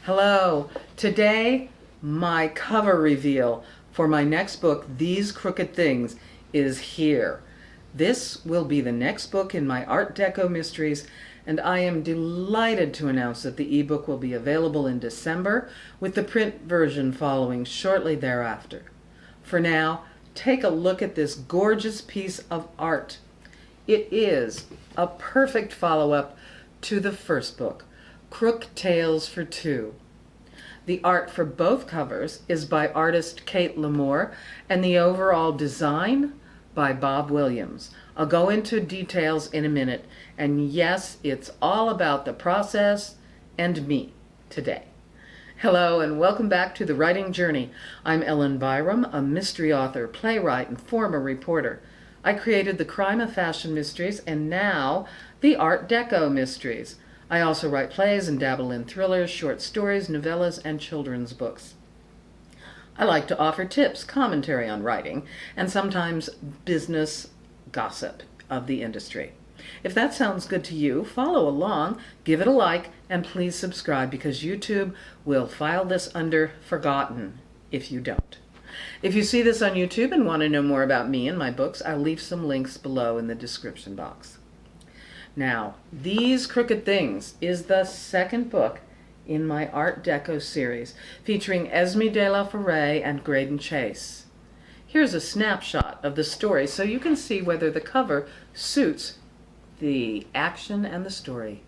Hello. Today, my cover reveal for my next book, These Crooked Things, is here. This will be the next book in my Art Deco Mysteries, and I am delighted to announce that the ebook will be available in December, with the print version following shortly thereafter. For now, take a look at this gorgeous piece of art. It is a perfect follow-up to the first book, Crook Tales for Two. The art for both covers is by artist Kate Lamoure, and the overall design by Bob Williams. I'll go into details in a minute, and yes, it's all about the process and me today. Hello and welcome back to The Writing Journey. I'm Ellen Byerrum, a mystery author, playwright, and former reporter. I created the Crime of Fashion Mysteries and now the Art Deco Mysteries. I also write plays and dabble in thrillers, short stories, novellas, and children's books. I like to offer tips, commentary on writing, and sometimes business gossip of the industry. If that sounds good to you, follow along, give it a like, and please subscribe because YouTube will file this under forgotten if you don't. If you see this on YouTube and want to know more about me and my books, I'll leave some links below in the description box. Now, These Crooked Things is the second book in my Art Deco series, featuring Esme de la Forêt and Graydon Chase. Here's a snapshot of the story so you can see whether the cover suits the action and the story.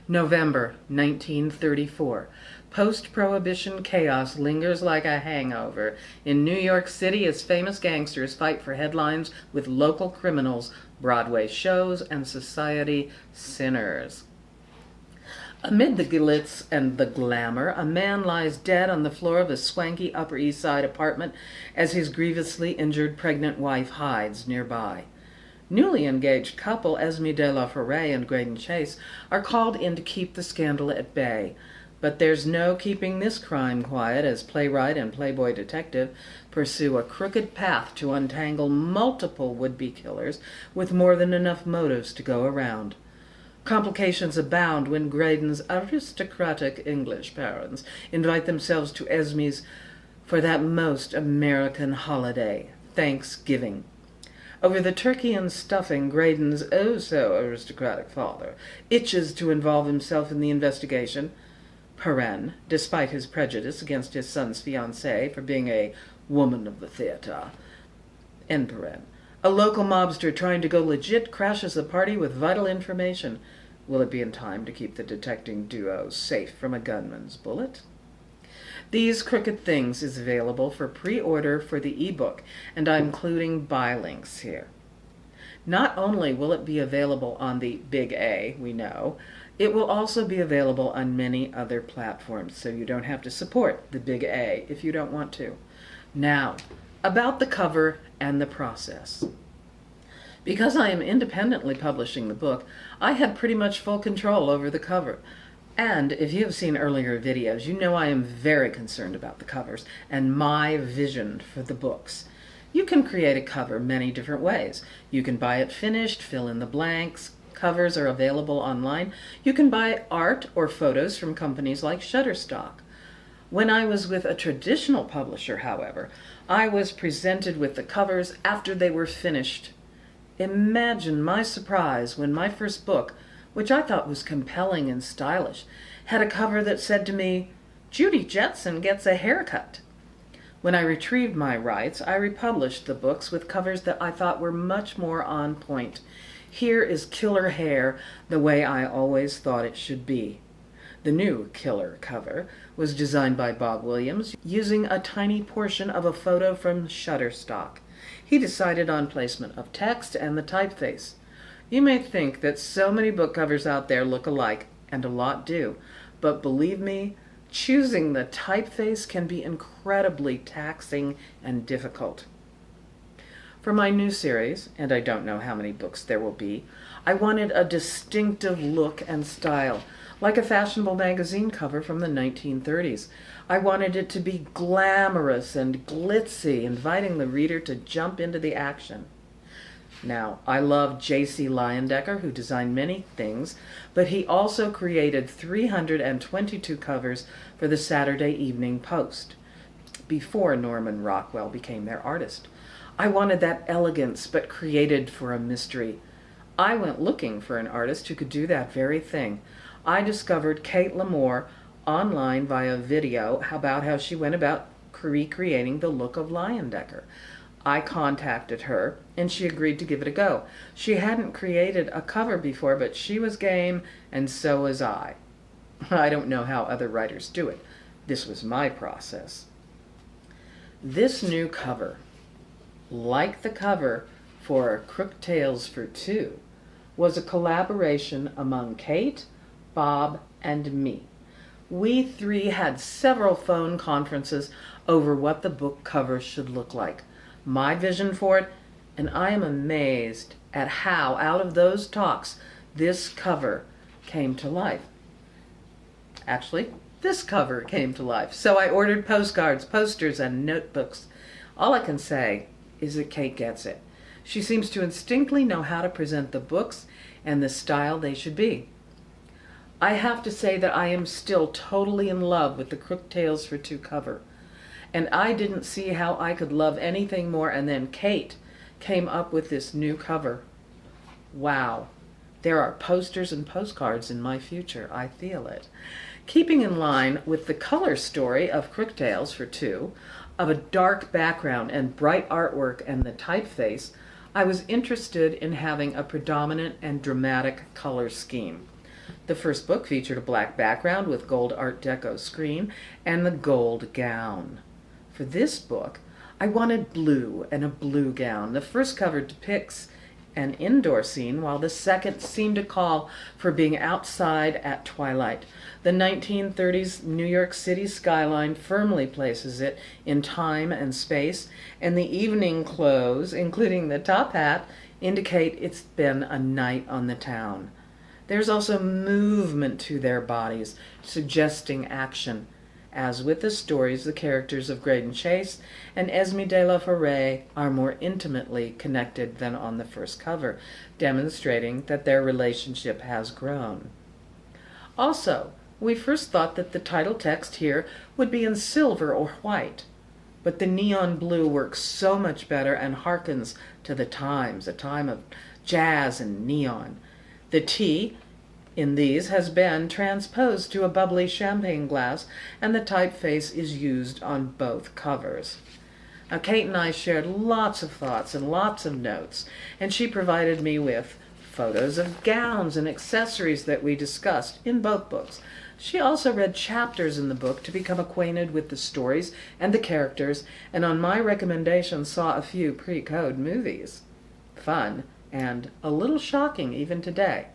November 1934. Post-Prohibition chaos lingers like a hangover in New York City as famous gangsters fight for headlines with local criminals, Broadway shows, and society sinners. Amid the glitz and the glamour, a man lies dead on the floor of a swanky Upper East Side apartment as his grievously injured pregnant wife hides nearby. Newly engaged couple Esme de la Forêt and Graydon Chase are called in to keep the scandal at bay. But there's no keeping this crime quiet as playwright and playboy detective pursue a crooked path to untangle multiple would-be killers with more than enough motives to go around. Complications abound when Graydon's aristocratic English parents invite themselves to Esme's for that most American holiday, Thanksgiving. Over the turkey and stuffing, Graydon's oh-so-aristocratic father itches to involve himself in the investigation, despite his prejudice against his son's fiancée for being a woman of the theater, a local mobster trying to go legit crashes a party with vital information. Will it be in time to keep the detecting duo safe from a gunman's bullet? These Crooked Things is available for pre-order for the ebook, and I'm including buy links here. Not only will it be available on the Big A, we know, it will also be available on many other platforms, so you don't have to support the Big A if you don't want to. Now, about the cover and the process. Because I am independently publishing the book, I had pretty much full control over the cover. And if you have seen earlier videos, you know I am very concerned about the covers and my vision for the books. You can create a cover many different ways. You can buy it finished, fill in the blanks. Covers are available online. You can buy art or photos from companies like Shutterstock. When I was with a traditional publisher, however, I was presented with the covers after they were finished. Imagine my surprise when my first book, which I thought was compelling and stylish, had a cover that said to me, "Judy Jetson gets a haircut." When I retrieved my rights, I republished the books with covers that I thought were much more on point. Here is Killer Hair the way I always thought it should be. The new Killer cover was designed by Bob Williams using a tiny portion of a photo from Shutterstock. He decided on placement of text and the typeface. You may think that so many book covers out there look alike, and a lot do, but believe me, choosing the typeface can be incredibly taxing and difficult. For my new series, and I don't know how many books there will be, I wanted a distinctive look and style, like a fashionable magazine cover from the 1930s. I wanted it to be glamorous and glitzy, inviting the reader to jump into the action. Now, I love J.C. Leyendecker, who designed many things, but he also created 322 covers for the Saturday Evening Post, before Norman Rockwell became their artist. I wanted that elegance, but created for a mystery. I went looking for an artist who could do that very thing. I discovered Kate Lamoure online via video about how she went about recreating the look of Leyendecker. I contacted her, and she agreed to give it a go. She hadn't created a cover before, but she was game, and so was I. I don't know how other writers do it. This was my process. This new cover, like the cover for Crooked Tales for Two, was a collaboration among Kate, Bob, and me. We three had several phone conferences over what the book cover should look like, my vision for it, and I am amazed at how, out of those talks, this cover came to life. Actually, this cover came to life. So I ordered postcards, posters, and notebooks. All I can say is that Kate gets it. She seems to instinctively know how to present the books and the style they should be. I have to say that I am still totally in love with the Crooked Tales for Two cover. And I didn't see how I could love anything more, and then Kate came up with this new cover. Wow. There are posters and postcards in my future. I feel it. Keeping in line with the color story of Crooked Tales for Two, of a dark background and bright artwork and the typeface, I was interested in having a predominant and dramatic color scheme. The first book featured a black background with gold Art Deco screen and the gold gown. For this book, I wanted blue and a blue gown. The first cover depicts an indoor scene, while the second seemed to call for being outside at twilight. The 1930s New York City skyline firmly places it in time and space, and the evening clothes, including the top hat, indicate it's been a night on the town. There's also movement to their bodies, suggesting action. As with the stories, the characters of Graydon Chase and Esme de la Forêt are more intimately connected than on the first cover, demonstrating that their relationship has grown. Also, we first thought that the title text here would be in silver or white, but the neon blue works so much better and harkens to the times, a time of jazz and neon. The T in these has been transposed to a bubbly champagne glass, and the typeface is used on both covers. Now, Kate and I shared lots of thoughts and lots of notes, and she provided me with photos of gowns and accessories that we discussed in both books. She also read chapters in the book to become acquainted with the stories and the characters, and on my recommendation saw a few pre-code movies. Fun and a little shocking even today.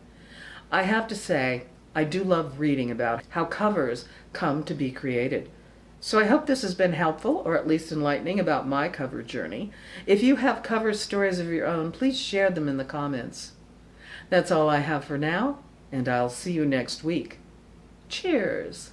I have to say, I do love reading about how covers come to be created. So I hope this has been helpful, or at least enlightening, about my cover journey. If you have cover stories of your own, please share them in the comments. That's all I have for now, and I'll see you next week. Cheers!